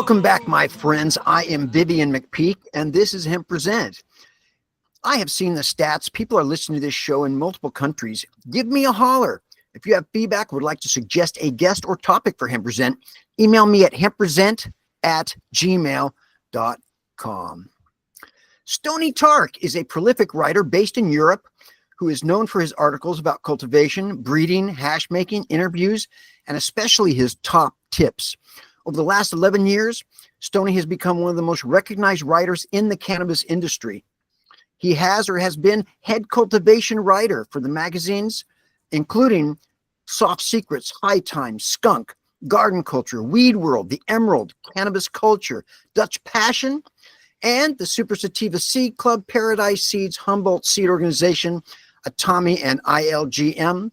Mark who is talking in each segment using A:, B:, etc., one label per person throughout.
A: Welcome back, my friends. I am Vivian McPeak, and this is Hemp Present. I have seen the stats. People are listening to this show in multiple countries. Give me a holler. If you have feedback, would like to suggest a guest or topic for Hemp Present, email me at hemppresent@gmail.com. Stoney Tark is a prolific writer based in Europe who is known for his articles about cultivation, breeding, hash making, interviews, and especially his top tips. Over the last 11 years, Stoney has become one of the most recognized writers in the cannabis industry. He has or has been head cultivation writer for the magazines, including Soft Secrets, High Times, Skunk, Garden Culture, Weed World, The Emerald, Cannabis Culture, Dutch Passion, and the Super Sativa Seed Club, Paradise Seeds, Humboldt Seed Organization, Atami, and ILGM.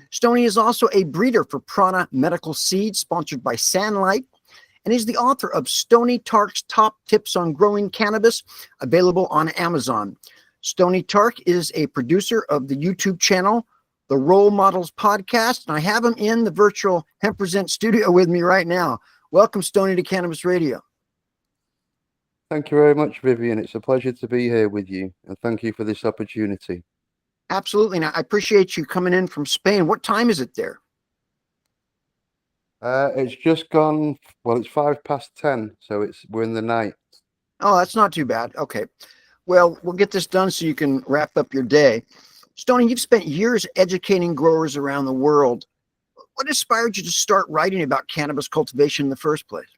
A: Stoney is also a breeder for Prana Medical Seeds, sponsored by Sandlight, and he's the author of Stoney Tark's Top Tips on Growing Cannabis, available on Amazon. Stoney Tark is a producer of the YouTube channel, The Role Models Podcast, and I have him in the virtual Hemp Present studio with me right now. Welcome, Stoney, to Cannabis Radio.
B: Thank you very much, Vivian. It's a pleasure to be here with you, and thank you for this opportunity.
A: Absolutely. Now, I appreciate you coming in from Spain. What time is it there?
B: It's just gone, well, it's 10:05, so we're in the night.
A: Oh, that's not too bad. Okay. Well, we'll get this done so you can wrap up your day. Stoney, you've spent years educating growers around the world. What inspired you to start writing about cannabis cultivation in the first place?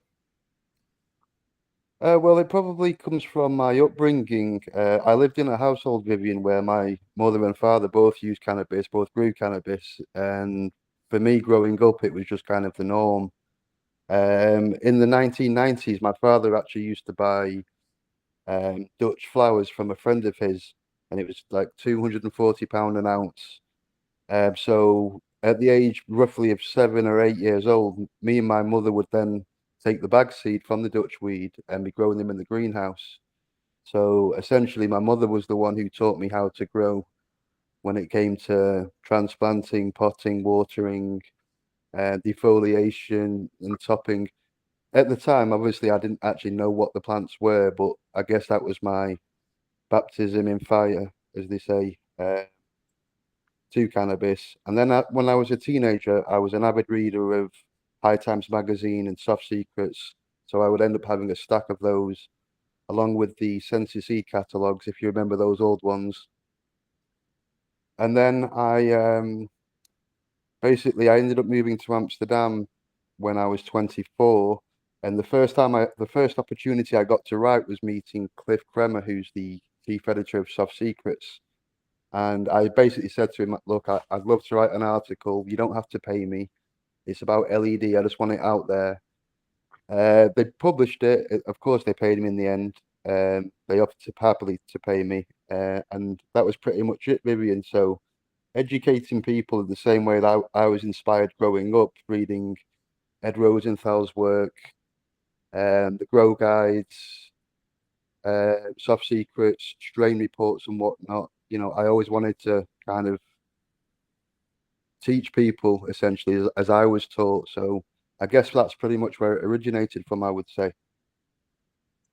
B: Well, it probably comes from my upbringing. I lived in a household, Vivian, where my mother and father both used cannabis, both grew cannabis, and for me growing up, it was just kind of the norm. In the 1990s, my father actually used to buy Dutch flowers from a friend of his, and it was like £240 an ounce. So at the age roughly of 7 or 8 years old, me and my mother would then take the bag seed from the Dutch weed and be growing them in the greenhouse. So essentially, my mother was the one who taught me how to grow when it came to transplanting, potting, watering, defoliation, and topping. At the time, obviously, I didn't actually know what the plants were, but I guess that was my baptism in fire, as they say, to cannabis. And then when I was a teenager, I was an avid reader of High Times magazine and Soft Secrets. So I would end up having a stack of those, along with the Sensi Seed catalogs, if you remember those old ones. And then basically I ended up moving to Amsterdam when I was 24. And the first opportunity I got to write was meeting Cliff Kremer, who's the chief editor of Soft Secrets. And I basically said to him, look, I'd love to write an article. You don't have to pay me. It's about LED. I just want it out there. They published it. Of course, they paid him in the end. They offered happily to pay me. And that was pretty much it, Vivian. So educating people the same way that I was inspired growing up, reading Ed Rosenthal's work, the Grow Guides, Soft Secrets, strain reports and whatnot. I always wanted to kind of teach people essentially as I was taught. So I guess that's pretty much where it originated from, I would say.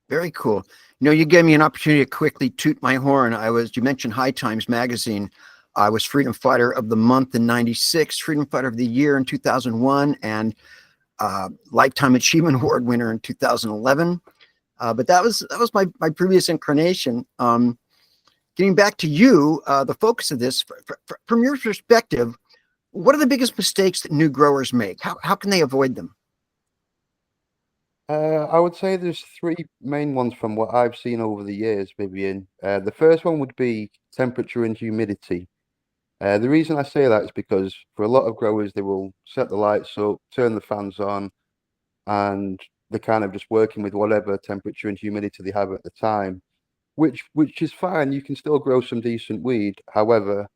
A: Very cool. You gave me an opportunity to quickly toot my horn. You mentioned High Times magazine. I was Freedom Fighter of the Month in '96, Freedom Fighter of the Year in 2001, and Lifetime Achievement Award winner in 2011. But that was my previous incarnation. Getting back to you, the focus of this, from your perspective, what are the biggest mistakes that new growers make? How can they avoid them?
B: I would say there's three main ones from what I've seen over the years, Vivian. The first one would be temperature and humidity. The reason I say that is because for a lot of growers, they will set the lights up, turn the fans on, and they're kind of just working with whatever temperature and humidity they have at the time, which is fine. You can still grow some decent weed. However,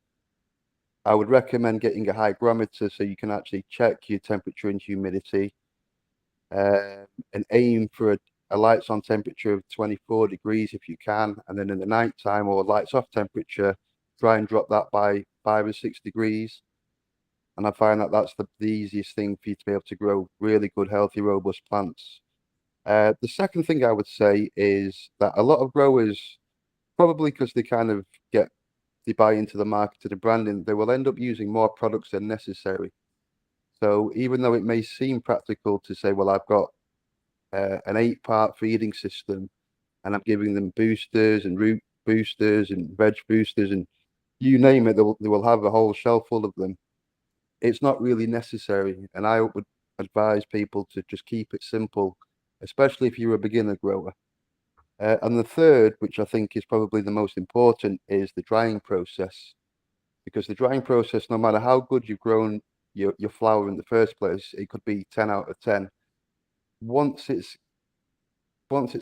B: I would recommend getting a hygrometer so you can actually check your temperature and humidity, and aim for a lights on temperature of 24 degrees if you can. And then in the night time or lights off temperature, try and drop that by 5 or 6 degrees. And I find that that's the easiest thing for you to be able to grow really good, healthy, robust plants. The second thing I would say is that a lot of growers, probably because they kind of they buy into the market, the branding, they will end up using more products than necessary. So even though it may seem practical to say, well, I've got an 8-part feeding system and I'm giving them boosters and root boosters and veg boosters and you name it, they will have a whole shelf full of them. It's not really necessary. And I would advise people to just keep it simple, especially if you're a beginner grower. And the third, which I think is probably the most important, is the drying process. Because the drying process, no matter how good you've grown your flower in the first place, it could be 10 out of 10. Once it's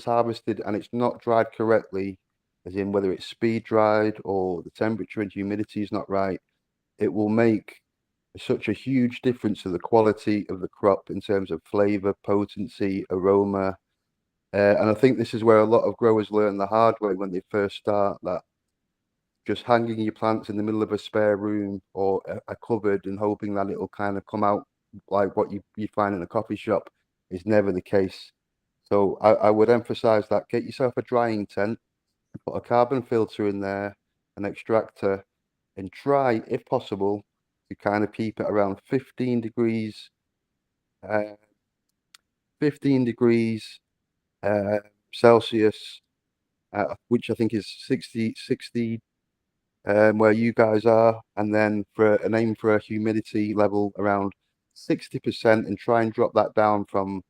B: harvested and it's not dried correctly, as in whether it's speed dried or the temperature and humidity is not right, it will make such a huge difference to the quality of the crop in terms of flavor, potency, aroma. And I think this is where a lot of growers learn the hard way when they first start, that just hanging your plants in the middle of a spare room or a cupboard and hoping that it'll kind of come out like what you find in a coffee shop is never the case. So I would emphasize that get yourself a drying tent, put a carbon filter in there, an extractor, and try, if possible, to kind of keep it around uh, 15 degrees Celsius, which I think is 60 where you guys are, and then for an aim for a humidity level around 60% and try and drop that down from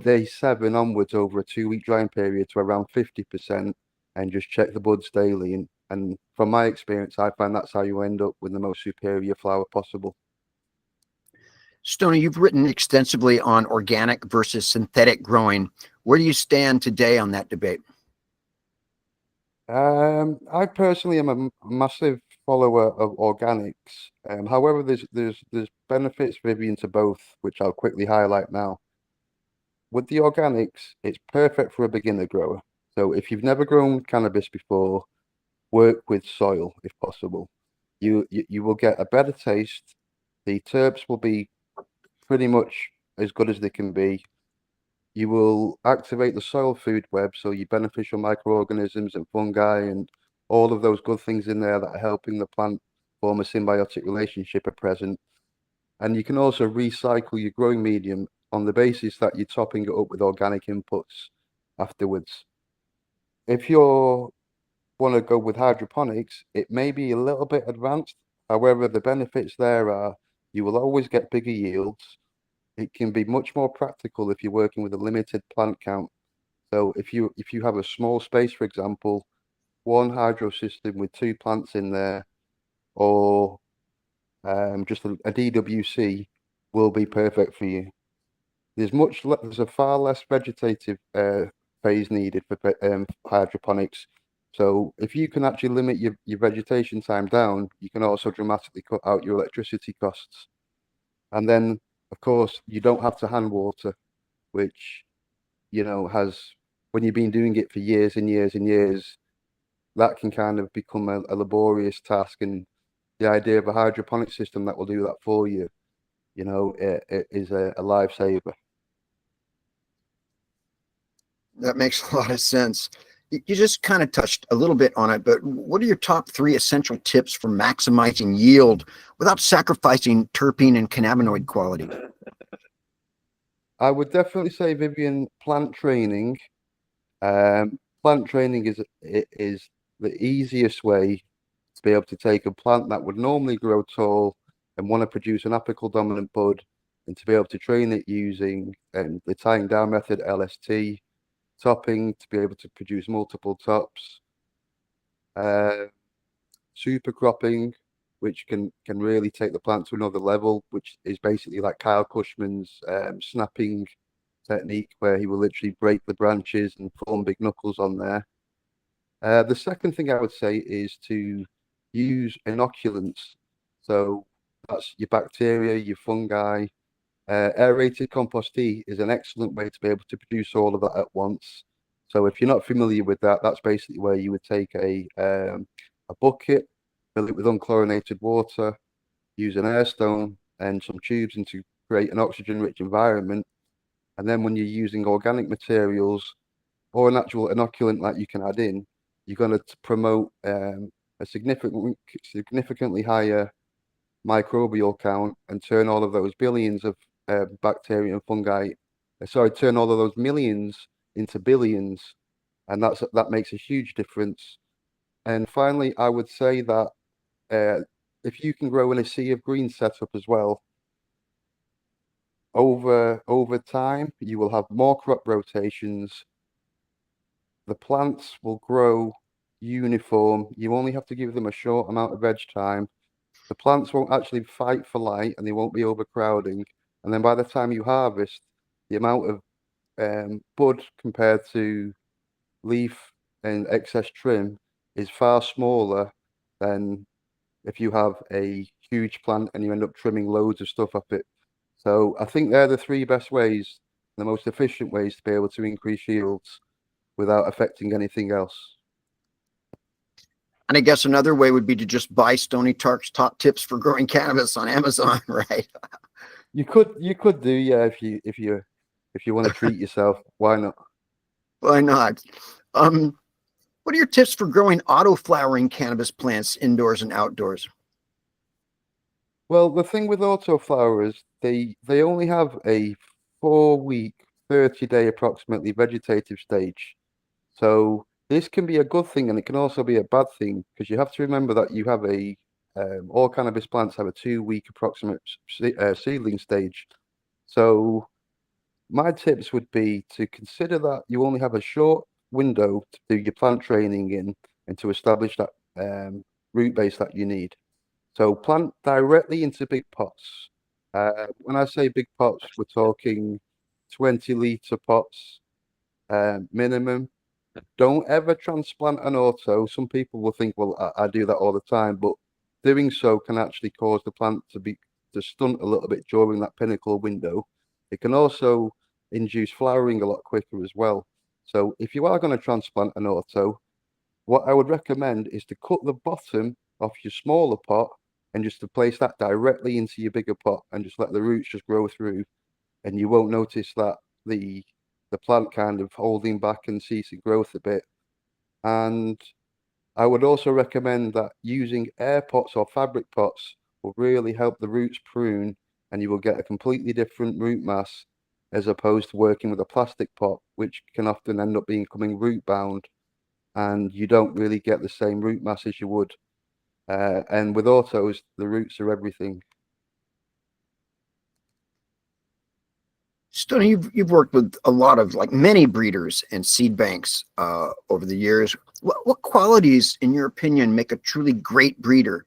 B: day 7 onwards over a 2-week drying period to around 50% and just check the buds daily. And from my experience, I find that's how you end up with the most superior flower possible.
A: Stoney, you've written extensively on organic versus synthetic growing. Where do you stand today on that debate?
B: I personally am a massive follower of organics. However, there's benefits, Vivian, to both, which I'll quickly highlight now. With the organics, it's perfect for a beginner grower. So if you've never grown cannabis before, work with soil if possible. You will get a better taste. The terps will be pretty much as good as they can be. You will activate the soil food web, so your beneficial microorganisms and fungi and all of those good things in there that are helping the plant form a symbiotic relationship are present. And you can also recycle your growing medium on the basis that you're topping it up with organic inputs afterwards. If you want to go with hydroponics, it may be a little bit advanced. However, the benefits there are you will always get bigger yields. It can be much more practical if you're working with a limited plant count. So if you have a small space, for example, one hydro system with 2 plants in there, or just a DWC will be perfect for you. There's a far less vegetative phase needed for hydroponics. So if you can actually limit your vegetation time down, you can also dramatically cut out your electricity costs. And then, of course, you don't have to hand water, which, has, when you've been doing it for years and years and years, that can kind of become a laborious task. And the idea of a hydroponic system that will do that for you, it is a lifesaver.
A: That makes a lot of sense. You just kind of touched a little bit on it, but what are your top 3 essential tips for maximizing yield without sacrificing terpene and cannabinoid quality?
B: I would definitely say, Vivian, plant training. Plant training is the easiest way to be able to take a plant that would normally grow tall and want to produce an apical dominant bud, and to be able to train it using the tying down method, LST, topping to be able to produce multiple tops, uh, super cropping, which can really take the plant to another level, which is basically like Kyle Cushman's snapping technique, where he will literally break the branches and form big knuckles on there. The second thing I would say is to use inoculants. So that's your bacteria, your fungi. Aerated compostee is an excellent way to be able to produce all of that at once. So if you're not familiar with that, that's basically where you would take a bucket, fill it with unchlorinated water, use an air stone and some tubes, and to create an oxygen-rich environment. And then when you're using organic materials or an actual inoculant that you can add in, you're going to promote a significantly higher microbial count and turn all of those billions of bacteria and fungi, turn all of those millions into billions, and that makes a huge difference. And finally, I would say that if you can grow in a sea of green setup as well, over time, you will have more crop rotations. The plants will grow uniform. You only have to give them a short amount of veg time. The plants won't actually fight for light and they won't be overcrowding. And then by the time you harvest, the amount of bud compared to leaf and excess trim is far smaller than if you have a huge plant and you end up trimming loads of stuff up it. So I think they're the three best ways, the most efficient ways to be able to increase yields without affecting anything else.
A: And I guess another way would be to just buy Stoney Tark's top tips for growing cannabis on Amazon, right?
B: You could do, yeah, if you want to treat yourself, why not?
A: Why not? What are your tips for growing auto-flowering cannabis plants indoors and outdoors?
B: Well, the thing with autoflowers, they only have a 4 week, 30-day approximately vegetative stage. So this can be a good thing and it can also be a bad thing because you have to remember that you have all cannabis plants have a 2 week approximate seedling stage. So my tips would be to consider that you only have a short window to do your plant training in and to establish that root base that you need. So plant directly into big pots. When I say big pots, we're talking 20-litre pots minimum. Don't ever transplant an auto. Some people will think, well, I do that all the time, but doing so can actually cause the plant to stunt a little bit during that pinnacle window. It can also induce flowering a lot quicker as well. So if you are going to transplant an auto, what I would recommend is to cut the bottom off your smaller pot and just to place that directly into your bigger pot and just let the roots just grow through, and you won't notice that the plant kind of holding back and ceasing growth a bit. And I would also recommend that using air pots or fabric pots will really help the roots prune, and you will get a completely different root mass as opposed to working with a plastic pot, which can often end up becoming root bound, and you don't really get the same root mass as you would. And with autos, the roots are everything.
A: Stoney, you've worked with a lot of many breeders and seed banks over the years. What qualities, in your opinion, make a truly great breeder?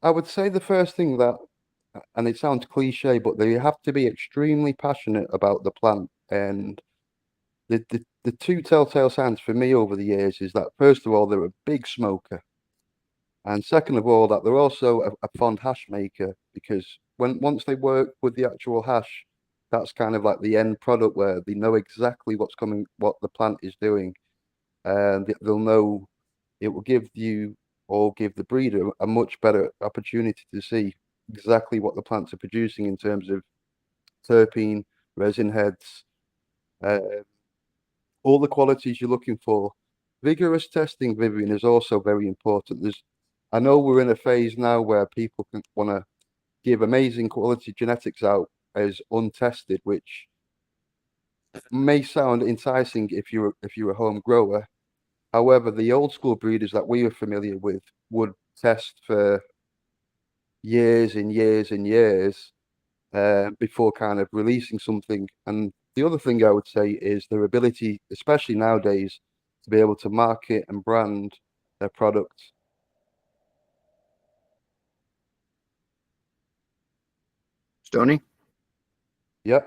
B: I would say the first thing that, and it sounds cliche, but they have to be extremely passionate about the plant. And the two telltale signs for me over the years is that, first of all, they're a big smoker. And second of all, that they're also a fond hash maker, because once they work with the actual hash, that's kind of like the end product where they know exactly what the plant is doing. And they'll know it will give you or give the breeder a much better opportunity to see exactly what the plants are producing in terms of terpene, resin heads, uh, all the qualities you're looking for. Vigorous testing, Vivian, is also very important. I know we're in a phase now where people want to give amazing quality genetics out as untested, which may sound enticing if you're a home grower. However, the old school breeders that we were familiar with would test for years and years and years before kind of releasing something. And the other thing I would say is their ability, especially nowadays, to be able to market and brand their products.
A: Stoney,
B: Yeah,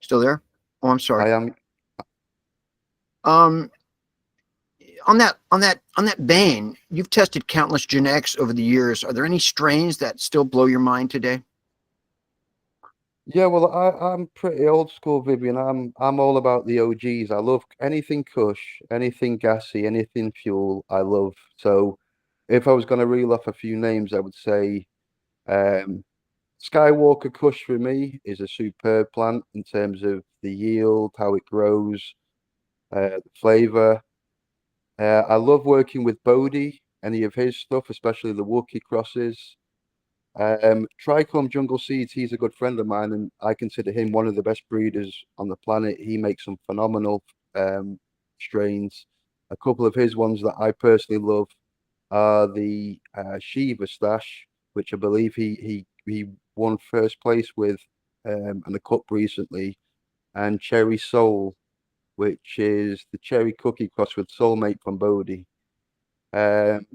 A: still there? Oh, I'm sorry.
B: I am.
A: Um, on that vein, you've tested countless genetics over the years. Are there any strains that still blow your mind today?
B: Yeah, well, I'm pretty old school, Vivian. I'm all about the OGs. I love anything Kush, anything gassy, anything fuel. I love. So, if I was going to reel off a few names, I would say um, Skywalker Kush for me is a superb plant in terms of the yield, how it grows, the flavor. I love working with Bodhi, any of his stuff, especially the Wookiee crosses. Trichome Jungle Seeds, he's a good friend of mine, and I consider him one of the best breeders on the planet. He makes some phenomenal strains. A couple of his ones that I personally love are the Shiva Stash, which I believe he won first place with and a cup recently, and Cherry Soul, which is the cherry cookie cross with Soulmate from Bodhi. Um,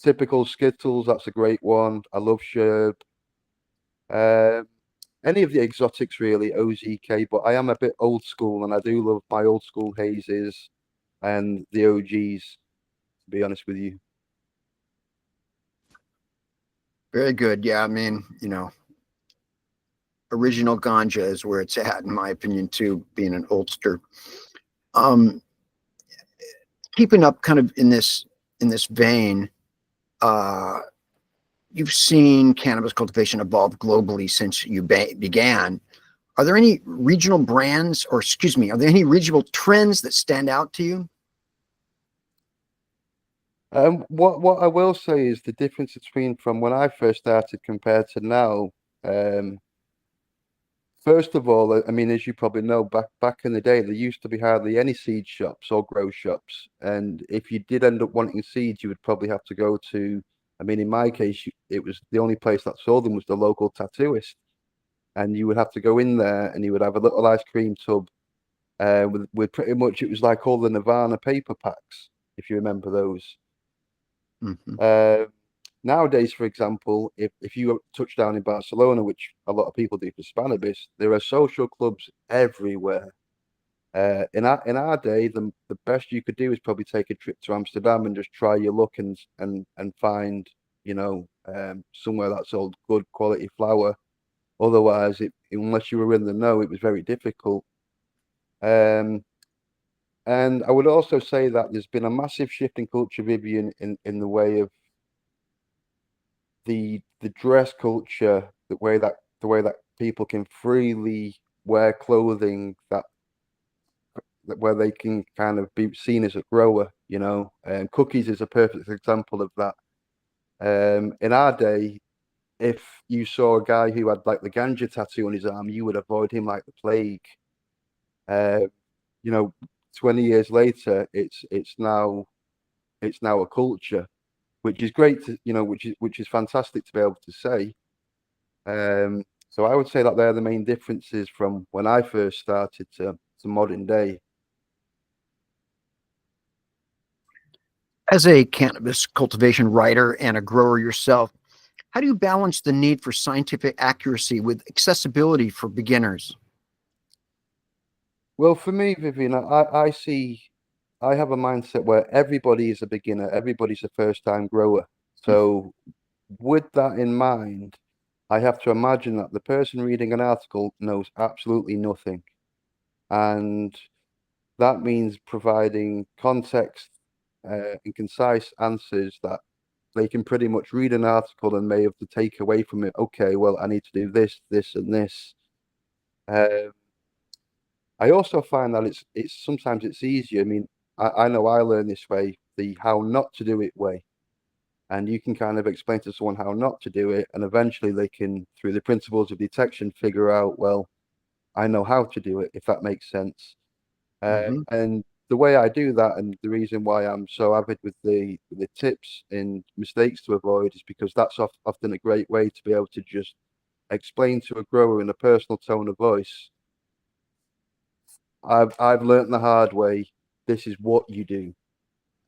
B: Typical Skittles, that's a great one. I love Sherb. Um, any of the exotics really, OZK, but I am a bit old school and I do love my old school hazes and the OGs, to be honest with you.
A: Very good. Yeah, I mean, original ganja is where it's at, in my opinion, too, being an oldster. Um, Keeping up kind of in this vein, uh, you've seen cannabis cultivation evolve globally since you began. Are there any regional brands, or excuse me, are there any regional trends that stand out to you?
B: What I will say is the difference between from when I first started compared to now. Um, First of all, I mean, as you probably know, back in the day, there used to be hardly any seed shops or grow shops, and if you did end up wanting seeds, you would probably have to go to. I mean, in my case, it was the only place that sold them was the local tattooist, and you would have to go in there, and you would have a little ice cream tub, with pretty much it was like all the Nirvana paper packs, if you remember those.
A: Mhm.
B: Uh, Nowadays, for example, if you touch down in Barcelona, which a lot of people do for Cannabis, there are social clubs everywhere. In our day, the best you could do is probably take a trip to Amsterdam and just try your luck and find somewhere that sold good quality flower. Otherwise, unless you were in the know, it was very difficult. Um, and I would also say that there's been a massive shift in culture, Vivian, in the way of the dress culture, the way that people can freely wear clothing that where they can kind of be seen as a grower, and cookies is a perfect example of that. In our day, if you saw a guy who had like the ganja tattoo on his arm, you would avoid him like the plague. Uh, you know, 20 years later, it's now a culture, which is great to, which is fantastic to be able to say. So I would say that they're the main differences from when I first started to modern day.
A: As a cannabis cultivation writer and a grower yourself, how do you balance the need for scientific accuracy with accessibility for beginners?
B: Well, for me, Vivian, I have a mindset where everybody is a beginner, everybody's a first time grower. So with that in mind, I have to imagine that the person reading an article knows absolutely nothing. And that means providing context and concise answers that they can pretty much read an article and may have to take away from it. Okay, well, I need to do this, this, and this. Uh, I also find that it's sometimes it's easier. I mean, I know I learned this way, the how not to do it way, and you can kind of explain to someone how not to do it, and eventually they can, through the principles of detection, figure out, well, I know how to do it, if that makes sense.
A: Mm-hmm.
B: And the way I do that, and the reason why I'm so avid with the tips and mistakes to avoid, is because that's often a great way to be able to just explain to a grower in a personal tone of voice. I've learned the hard way. This is what you do.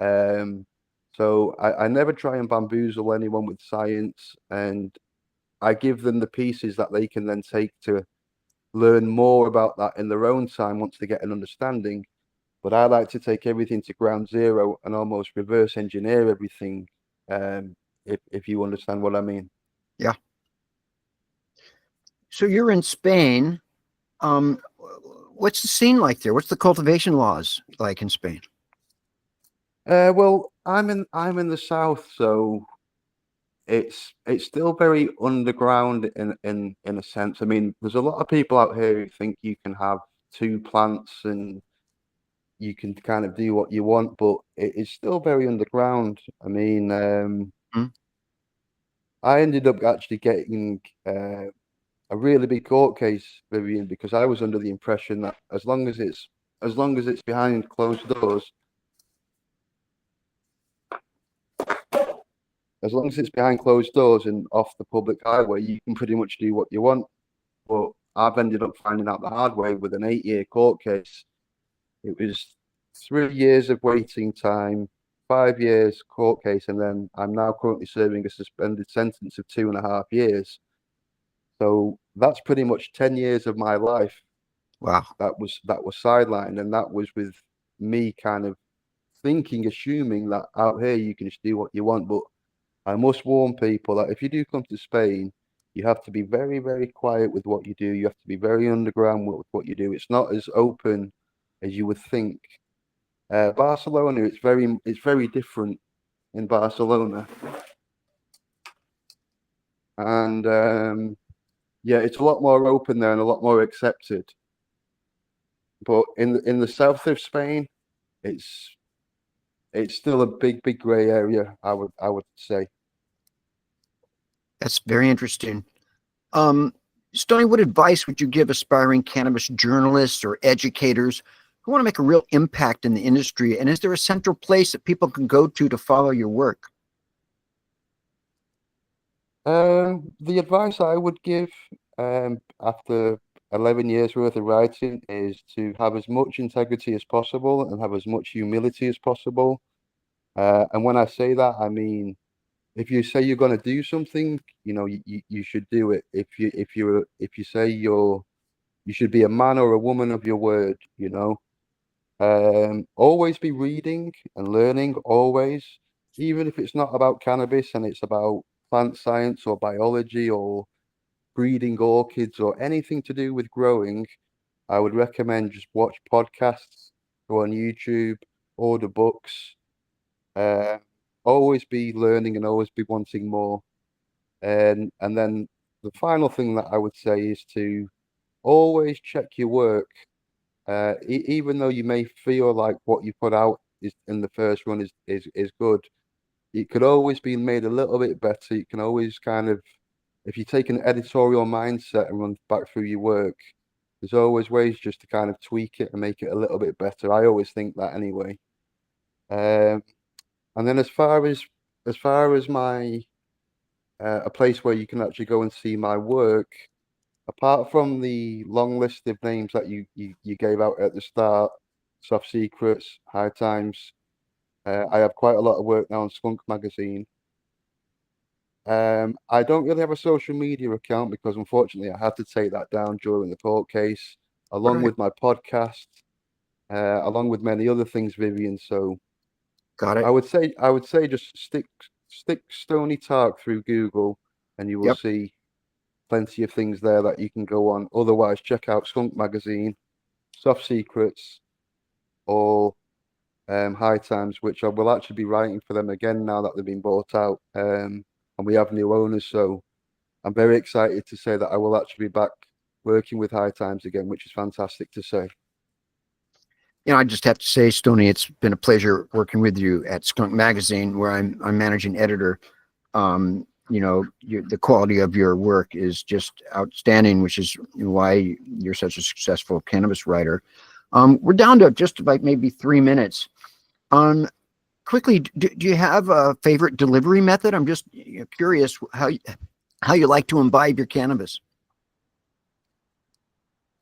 B: Um, so I never try and bamboozle anyone with science, and I give them the pieces that they can then take to learn more about that in their own time once they get an understanding. But I like to take everything to ground zero and almost reverse engineer everything, if you understand what I mean.
A: Yeah. So you're in Spain. Um, what's the scene like there? What's the cultivation laws like in Spain?
B: Well, I'm in the south, so it's still very underground in a sense. I mean, there's a lot of people out here who think you can have two plants and you can kind of do what you want, but it is still very underground. I mean,
A: Mm.
B: I ended up actually getting a really big court case, Vivian, because I was under the impression that as long as it's behind closed doors, as long as it's behind closed doors and off the public highway, you can pretty much do what you want. But I've ended up finding out the hard way with an 8-year court case. It was 3 years of waiting time, 5 years court case, and then I'm now currently serving a suspended sentence of 2.5 years. So that's pretty much 10 years of my life
A: Wow.
B: that was sidelined, and that was with me kind of assuming that out here you can just do what you want. But I must warn people that if you do come to Spain, you have to be very, very quiet with what you do. You have to be very underground with what you do. It's not as open as you would think. Barcelona, it's very different in Barcelona, and yeah, it's a lot more open there and a lot more accepted. But in the south of Spain, it's it's still a big grey area. I would say.
A: That's very interesting. Um, Stoney, what advice would you give aspiring cannabis journalists or educators who want to make a real impact in the industry? And is there a central place that people can go to follow your work?
B: The advice I would give after 11 years worth of writing is to have as much integrity as possible and have as much humility as possible. And when I say that, I mean, if you say you're going to do something, you should do it. If you say you should be a man or a woman of your word, always be reading and learning, always, even if it's not about cannabis and it's about plant science or biology or breeding orchids or anything to do with growing. I would recommend just watch podcasts, go on YouTube, order books. Uh, Always be learning and always be wanting more. And then the final thing that I would say is to always check your work. Even though you may feel like what you put out is in the first run is good, it could always be made a little bit better. You can always kind of, if you take an editorial mindset and run back through your work, there's always ways just to kind of tweak it and make it a little bit better. I always think that anyway. Um, and then as far as my a place where you can actually go and see my work, apart from the long list of names that you gave out at the start, Soft Secrets, High Times, I have quite a lot of work now on Skunk Magazine. I don't really have a social media account because unfortunately I had to take that down during the court case, along
A: Right.
B: with my podcast, along with many other things, Vivian. So
A: Got it.
B: I would say just stick Stoney Tark through Google, and you will
A: Yep.
B: see plenty of things there that you can go on. Otherwise, check out Skunk Magazine, Soft Secrets, or High Times, which I will actually be writing for them again now that they've been bought out, and we have new owners. So I'm very excited to say that I will actually be back working with High Times again, which is fantastic to say.
A: I just have to say, Stoney, it's been a pleasure working with you at Skunk Magazine, where I'm managing editor. The quality of your work is just outstanding, which is why you're such a successful cannabis writer. We're down to just about maybe 3 minutes. Quickly, do you have a favorite delivery method? I'm just curious how you like to imbibe your cannabis.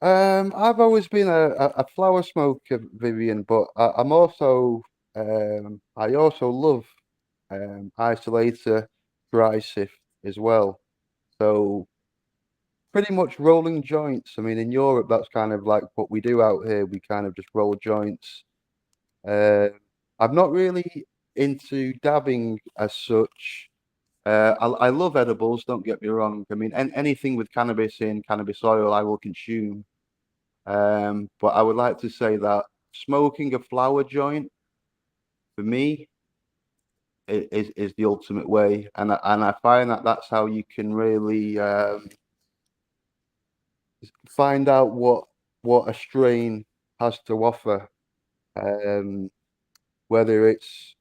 B: I've always been a flower smoker, Vivian, but I also love isolator dry sift as well. So pretty much rolling joints. I mean, in Europe, that's kind of like what we do out here. We kind of just roll joints. Uh, I'm not really into dabbing as such. I love edibles, don't get me wrong. I mean, anything with cannabis in, cannabis oil, I will consume. But I would like to say that smoking a flower joint, for me, is the ultimate way, and I find that that's how you can really find out what a strain has to offer. Whether it's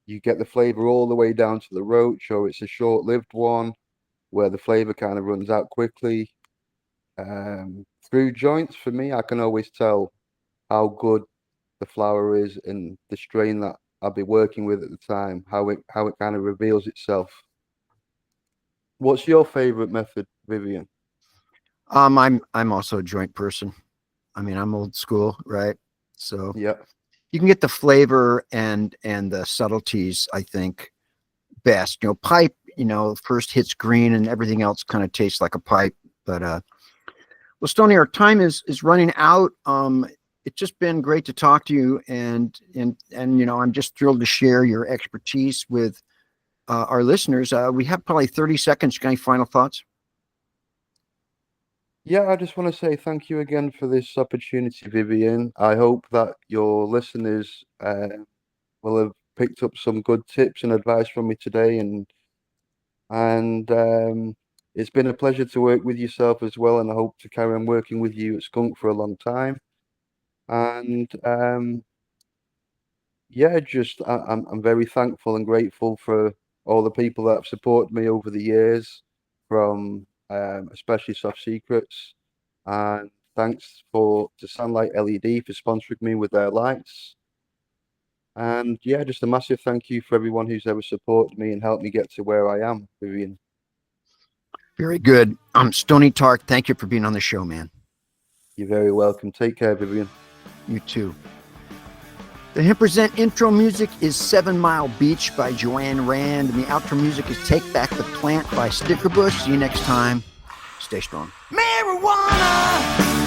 B: you get the flavor all the way down to the roach, or it's a short-lived one where the flavor kind of runs out quickly. Through joints, for me, I can always tell how good the flower is and the strain that I'll be working with at the time, how it kind of reveals itself. What's your favorite method, Vivian?
A: I'm also a joint person. I mean, I'm old school, right? So
B: Yeah.
A: you can get the flavor and the subtleties, I think, best. Pipe, first hits green and everything else kind of tastes like a pipe. But well, Stoney, our time is running out. It's just been great to talk to you, and I'm just thrilled to share your expertise with our listeners. We have probably 30 seconds. Any final thoughts?
B: Yeah, I just want to say thank you again for this opportunity, Vivian. I hope that your listeners will have picked up some good tips and advice from me today, and it's been a pleasure to work with yourself as well, and I hope to carry on working with you at Skunk for a long time. And yeah, just I'm very thankful and grateful for all the people that have supported me over the years, from especially Soft Secrets, and thanks to Sunlight LED for sponsoring me with their lights. And yeah, just a massive thank you for everyone who's ever supported me and helped me get to where I am, Vivian.
A: Very good. Stoney Tark, thank you for being on the show, man.
B: You're very welcome. Take care, Vivian.
A: You too. The Hemp Present intro music is 7 Mile Beach by Joanne Rand, and the outro music is Take Back the Plant by Stickerbush. See you next time. Stay strong.
C: Marijuana!